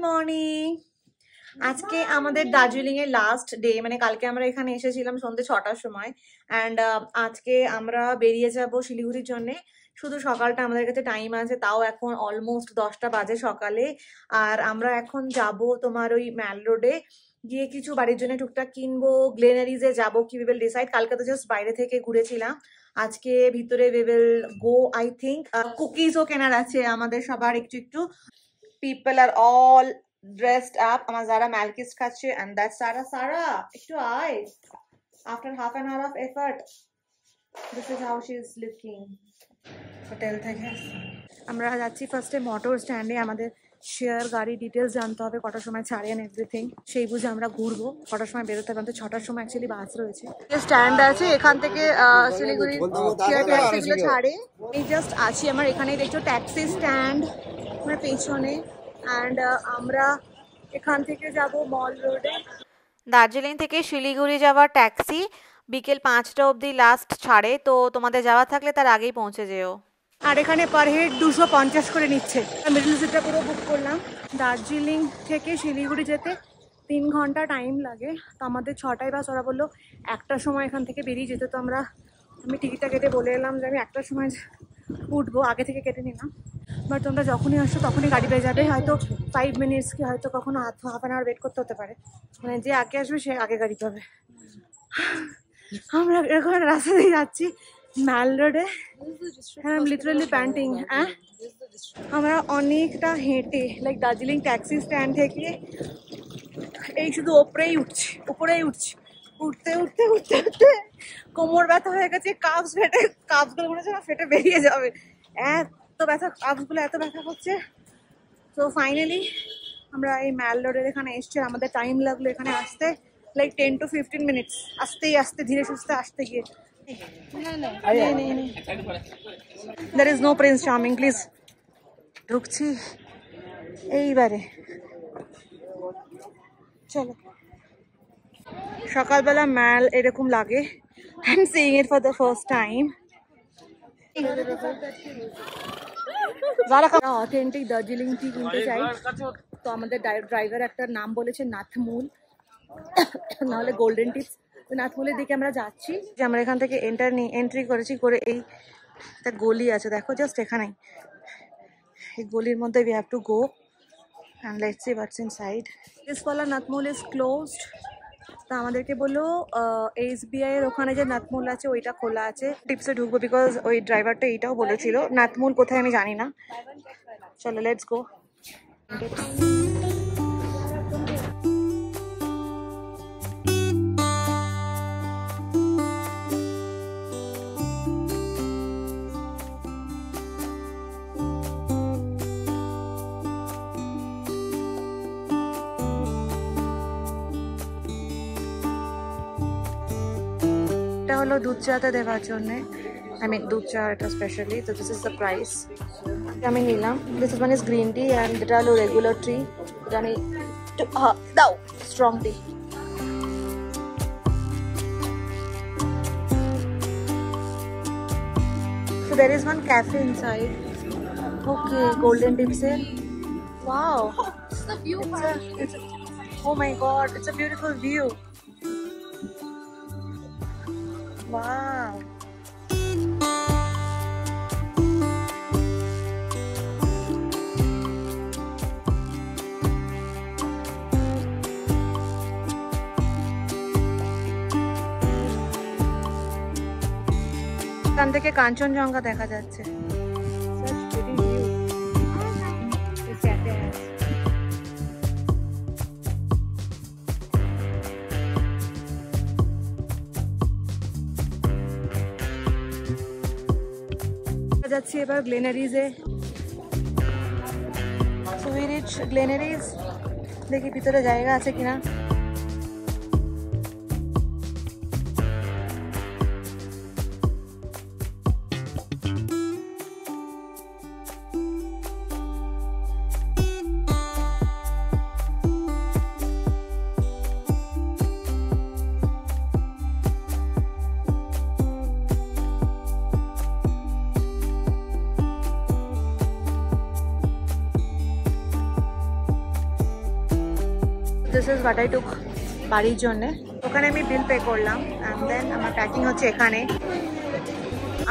Morning. আজকে আমাদের দার্জিলিং এর লাস্ট ডে, মানে কালকে আমরা এখানে এসেছিলাম সন্ধ্যে 6টার সময় অ্যান্ড আজকে আমরা বেরিয়ে যাব শিলিগুড়ির জন্য। শুধু সকালটা আমাদের কাছে টাইম আছে, তাও এখন অলমোস্ট 10টা বাজে সকালে। আর আমরা এখন যাব তোমার ওই ম্যাল রোডে গিয়ে কিছু বাড়ির জন্য টুকটাক কিনবো, গ্লেনারিজে যাবো কি উই উইল ডিসাইড। কালকে তো জাস্ট বাইরে থেকে ঘুরেছিলাম, আজকে ভিতরে we will go. I think কুকিজও কেনার আছে আমাদের সবার একটু একটু। People are all dressed up. আমার যারা ম্যালকিস খাচ্ছে and that's Sarah একটু আয়। After half an hour of effort, this is how she is looking. Hotel থেকে আমরা যাচ্ছি ফার্স্টে মোটর স্ট্যান্ডে, আমাদের শেয়ার গাড়ি ডিটেলস জানতে হবে, কটার সময় ছাড়ে এন্ড এভরিথিং। সেই বুঝে আমরা ঘুরবো, কটার সময় বেরোতে হবে। আমাদের 6টার সময় অ্যাকচুয়ালি বাস রয়েছে। স্ট্যান্ড আছে এখান থেকে শিলিগুড়ির শেয়ার ট্যাক্সিগুলো ছাড়ে। এই জাস্ট আছি আমার এখানেই, দেখছো ট্যাক্সি স্ট্যান্ড আমার পেছনে। অ্যান্ড আমরা এখান থেকে যাব মল রোডে। দার্জিলিং থেকে শিলিগুড়ি যাওয়ার ট্যাক্সি বিকেল 5টা অবধি লাস্ট ছাড়ে, তো তোমাদের যাওয়া থাকলে তার আগেই পৌঁছে যেও। আর এখানে পার হেড 250 করে নিচ্ছে। মিডল সিটটা পুরো বুক করলাম। দার্জিলিং থেকে শিলিগুড়ি যেতে 3 ঘন্টা টাইম লাগে, তো আমাদের 6টায় বাস। ওরা বললো 1টার সময় এখান থেকে বেরিয়ে যেতে, তো আমি টিকিটটা কেটে বলে এলাম যে আমি 1টার সময় উঠবো, আগে থেকে কেটে নিলাম। বাট তোমরা যখনই আসছো তখনই গাড়ি পেয়ে যাবে, হয়তো 5 মিনিটস কি হয়তো কখনো হাফ অ্যান আওয়ার ওয়েট করতে হতে পারে, মানে যে আগে আসবে সে আগে গাড়ি পাবে। আমরা এরকম রাস্তা দিয়ে যাচ্ছি ম্যাল রোডে, আই এম লিটারালি প্যান্টিং। আমরা অনেকটা হেঁটে লাইক দার্জিলিং ট্যাক্সি স্ট্যান্ড থেকে এই শুধু উপরেই উঠছি। উঠতে উঠতে উঠতে উঠতে কোমর ব্যথা হয়ে গেছে, কাপসগুলো মনে হচ্ছে না ফেটে বেরিয়ে যাবে, এত ব্যথা, কাপসগুলো এত ব্যথা করছে। তো ফাইনালি আমরা এই ম্যাল রোডের এখানে এসছি। আমাদের টাইম লাগলো এখানে আসতে লাইক 10 to 15 মিনিটস, আস্তে ধীরে সুস্থে আসতে গিয়ে। There is no Prince Charming, please. ঢুকছি এইবারে, চলো। সকালবেলা ম্যাল এরকম লাগে, I am seeing it for the first time. যারা অথেন্টিক দার্জিলিং টি কিনতে চাই, তো আমাদের ড্রাইভার একটা নাম বলেছে নাথমুল, নাহলে গোল্ডেন টিপস। নাথমুলের দিকে আমরা যাচ্ছি। যে আমরা এখান থেকে এন্ট্রি করেছি করে এই একটা গলি আছে, দেখো জাস্ট এখানেই, এই গলির মধ্যে we have to go and let's see what's inside. This wala Nathmul is closed. তো আমাদেরকে বললো SBI এর ওখানে যে নাথমুল আছে ওইটা খোলা আছে, টিপসে ঢুকবো, বিকজ ওই ড্রাইভারটা এইটাও বলেছিল। নাথমুল কোথায় আমি জানি না, চলো লেটস গো। এটা হলো দুধ চাতে দেওয়ার জন্যে, আই মিন দুধ চা এটা স্পেশালি। তো দিস ইজ দ্য প্রাইস, আমি নিলাম। This is one is green tea and এটা হলো রেগুলার টি, এটা আমি দাও strong T. So there is one cafe inside. Okay, golden tips. Wow. It's the view. Oh my god, it's a beautiful view. Wow. এখান থেকে কাঞ্চনজঙ্ঘা দেখা যাচ্ছে। যাচ্ছি এবার গ্লেনারিজে। গ্লেনারিজ দেখি ভিতরে জায়গা আছে কিনা। This is what I took বাড়ির জন্যে। ওখানে আমি বিল পে করলাম অ্যান্ড দেন আমার প্যাকিং হচ্ছে এখানে।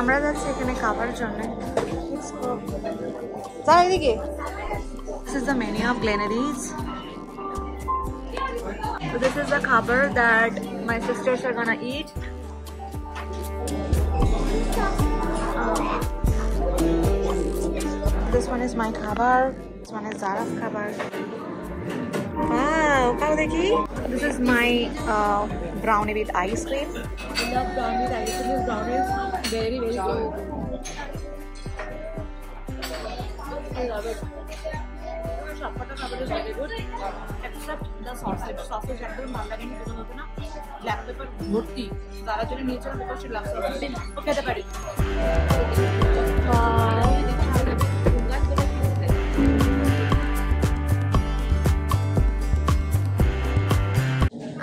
আমরা যাচ্ছি এখানে খাবার জন্যে। স্যার এদিকে, this is the menu of Glenary's. So this is the khabar that my sisters are gonna eat. This one is my khabar. This one is Zara's khabar. Wow, how dekhi? This is my brownie with ice cream. I love brownie with ice cream. This brownie is very good. I love it. Shopata khabar is very good. Except the sausage. Sausage একদম ভালো লাগেনি, কোনো মতো না। Black pepper ভর্তি। যারা জন্য নিয়েছিল বিকজ সে ব্ল্যাক পেপার ও খেতে পারি।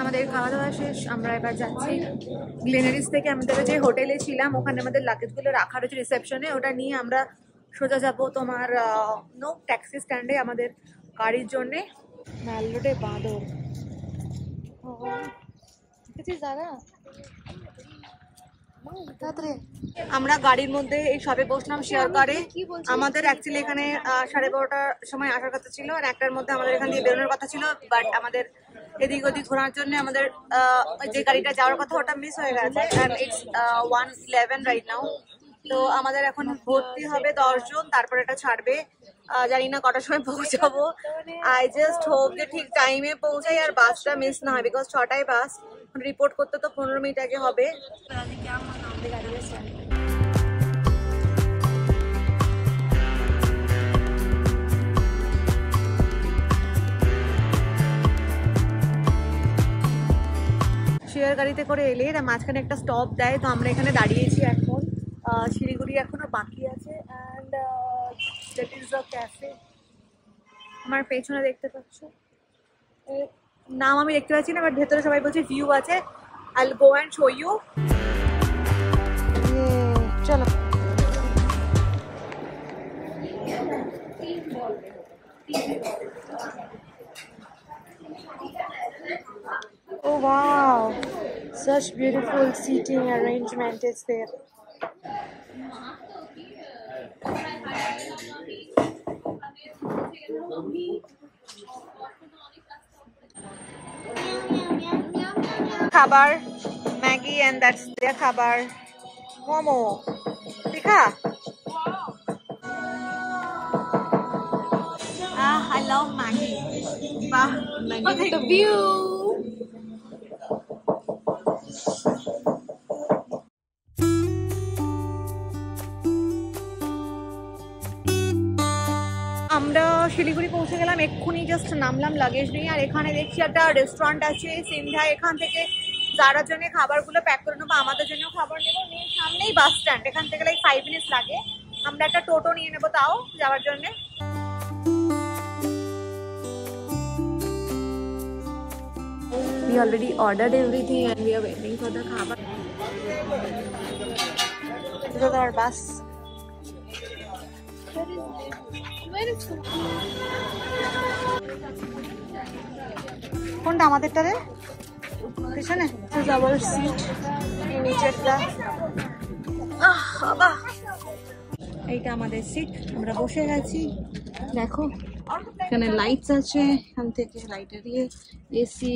আমাদের খাওয়া দাওয়া শেষ, আমরা এবার যাচ্ছি গ্লেনারিজ থেকে আমাদের যে হোটেলে ছিলাম ওখানে আমাদের লাগেজগুলো রাখা রয়েছে রিসেপশনে, ওটা নিয়ে আমরা সোজা যাবো তোমার নো ট্যাক্সি স্ট্যান্ডে আমাদের গাড়ির জন্যে। ম্যালরোডে বাঁদর আমরা গাড়ির মধ্যে এই সবে বসলাম শেয়ার করে। আমাদের অ্যাকচুয়ালি এখানে 12:30টার সময় আসার কথা ছিল আর 1টার মধ্যে আমাদের এখান দিয়ে বেরোনোর কথা ছিল, বাট আমাদের এদিক ওদিক ঘোরার জন্য আমাদের যে গাড়িটা যাওয়ার কথা ওটা মিস হয়ে গেছে অ্যান্ড ইটস 1:11 রাইট নাও। তো আমাদের এখন ভর্তি হবে 10 জন, তারপর এটা ছাড়বে। জানি না কটার সময় পৌঁছাবো। আই জাস্ট হোপ যে ঠিক টাইমে পৌঁছাই আর বাসটা মিস না হয়, বিকজ 6টায় বাস। রিপোর্ট করতে তো 15 মিনিট আগে হবে। শেয়ার গাড়িতে করে এলে এরা মাঝখানে একটা স্টপ দেয়, তো আমরা এখানে দাঁড়িয়েছি এখন। শিলিগুড়ি এখনো বাকি আছে and that is the cafe. আমার পেছনে দেখতে পাচ্ছ, নাম আমি দেখতে পাচ্ছি না, বাট ভেতরে সবাই বলছে ভিউ আছে। I will go and show you. চলো Oh wow, such beautiful seating arrangement is there. Khabar, Maggie, and that's their khabar. Momo, Tika. I love Maggie. Bah, Maggie. Look at the view. আমরা শিলিগুড়ি পৌঁছে গেলাম, এক্ষুনি just নামলাম luggage নিয়ে। আর এখানে দেখছি একটা রেস্টুরেন্ট আছে সিন্ধ্যা, এখান থেকে যারা জন্য খাবারগুলো প্যাক করে নেবো, আমাদের জন্য খাবার নেবো। নিয়ে সামনেই বাস স্ট্যান্ড, এখান থেকে লাইক 5 মিনিটস লাগে। আমরা একটা টোটো নিয়ে নেবো তাও যাওয়ার জন্যে। We already ordered everything and we are waiting for the খাবার। This is our bus. কোনটা আমাদেরটা রে? পিছনে যাবার সিট নিচেরটা। এইটা আমাদের সিট, আমরা বসে গেছি। দেখো এখানে লাইটস আছে, এখান থেকে লাইটের দিয়ে এসি।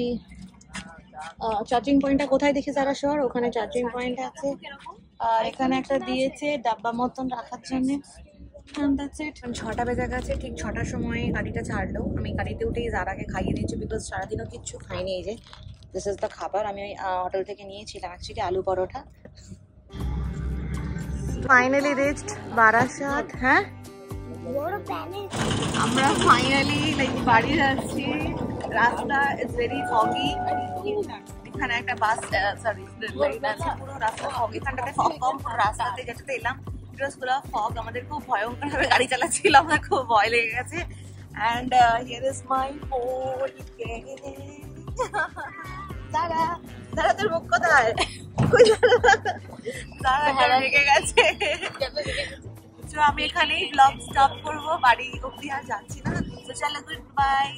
চার্জিং পয়েন্টটা কোথায় দেখি যারা শহর, ওখানে চার্জিং পয়েন্ট আছে। আর এখানে একটা দিয়েছে ডাব্বা মতন রাখার জন্য। 6টা বেজে গেছে, ঠিক 6টার সময় গাড়িটা ছাড়লো। আমি গাড়িতে উঠেই যারাকে খাইয়ে দিচ্ছি, বিকজ সারাদিনও কিচ্ছু খাইনি। এই যে দিস ইজ দ্য খাবার, আমি হোটেল থেকে নিয়েছিলাম অ্যাকচুয়ালি আলু পরোটা। Finally reached Barasat. হ্যাঁ আমরা ফাইনালি লাইক বাড়ি যাচ্ছি। রাস্তা ইজ ভেরি ফগি। এখানে একটা বাস সরি লাইন আছে, পুরো রাস্তা ফগ। এখানটাতে ফগ কম, রাস্তাতে যেটাতে এলাম পুরো ফগ। আমাদের খুব ভয়ঙ্কর ভাবে গাড়ি চালাচ্ছিল, আমার খুব ভয় লেগে গেছে। And here is my phone. দাঁড়া দাঁড়া, তোর মুখ কোথায়? দাঁড়া লেগে গেছে। তো আমি এখানেই ব্লগ স্টপ করবো, বাড়ি অব্দি আর যাচ্ছি না। তো চলো, গুড বাই।